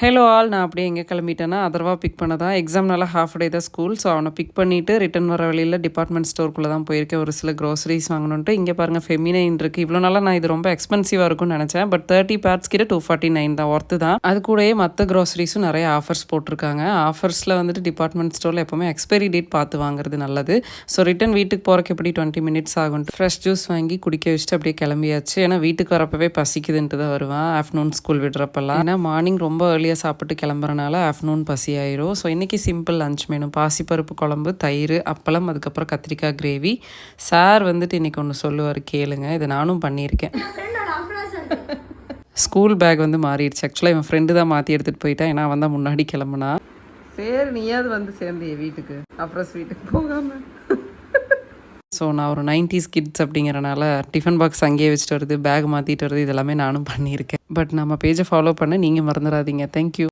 Hello all, நான் அப்படியே எங்கே கிளம்பிட்டேன்னா அதர்வா பிக் பண்ண தான். எக்ஸாம்னால ஹாஃப் டே தான் ஸ்கூல். ஸோ அவனை பிக் பண்ணிவிட்டு ரிட்டன் வர வழியில் டிபார்ட்மெண்ட் ஸ்டோருக்குள்ளே தான் போயிருக்கேன் ஒரு சில க்ரோசரிஸ் வாங்கணுன்ட்டு. இங்கே பாருங்கள் ஃபெமினைன் இருக்குது. இவ்வளோ நாளாக நான் இது ரொம்ப எக்ஸ்பென்சிவாக இருக்கும்னு நினச்சேன். பட் 30 பேட்ஸ் கிட்ட 249 தான், ஒர்த்து தான். அது கூடயே மற்ற க்ரோசரிஸும் நிறைய ஆஃபர்ஸ் போட்டிருக்காங்க. ஆஃபர்ஸில் வந்துட்டு டிபார்ட்மெண்ட் ஸ்டோரில் எப்போவுமே எக்ஸ்பைரி டேட் பார்த்து வாங்குறது நல்லது. ஸோ ரிட்டன் வீட்டுக்கு போகிறக்கு எப்படி 20 மினிட்ஸ் ஆகும். ஃப்ரெஷ் ஜூஸ் வாங்கி குடிக்க வச்சுட்டு அப்படியே கிளம்பியாச்சு. ஏன்னா வீட்டுக்கு வரப்பவே பசிக்குதுன்ட்டு தான் வருவேன் ஆஃப்டர்நூன் ஸ்கூல் விடுறப்பெல்லாம். ஏன்னா மார்னிங் ரொம்ப ஏர்லியாக சாப்பிட்டு கிளம்புறனால ஆஃப்டர்நூன் பசி ஆயிரும். ஸோ இன்றைக்கி சிம்பிள் லஞ்ச் மெனு: பாசிப்பருப்பு குழம்பு, தயிர், அப்பளம், அதுக்கப்புறம் கத்திரிக்காய் கிரேவி. சார் வந்துட்டு இன்றைக்கி ஒன்று சொல்லுவார், கேளுங்க. இதை நானும் பண்ணியிருக்கேன். ஸ்கூல் பேக் வந்து மாறிடுச்சு. ஆக்சுவலாக இவன் ஃப்ரெண்டு தான் மாற்றி எடுத்துகிட்டு போயிட்டான். ஏன்னா அவன் தான் முன்னாடி கிளம்புனா. சரி, நீயாவது வந்து சேர்ந்தே வீட்டுக்கு, அப்புறம் வீட்டுக்கு போகாமல். ஸோ நான் ஒரு 90s கிட்ஸ் அப்படிங்கிறனால டிஃபன் பாக்ஸ் அங்கேயே வச்சுட்டு வருது, பேக் மாற்றிட்டு வருது, இதெல்லாமே நானும் பண்ணியிருக்கேன். பட் நம்ம பேஜை ஃபாலோ பண்ண நீங்கள் மறந்துடாதீங்க. தேங்க்யூ.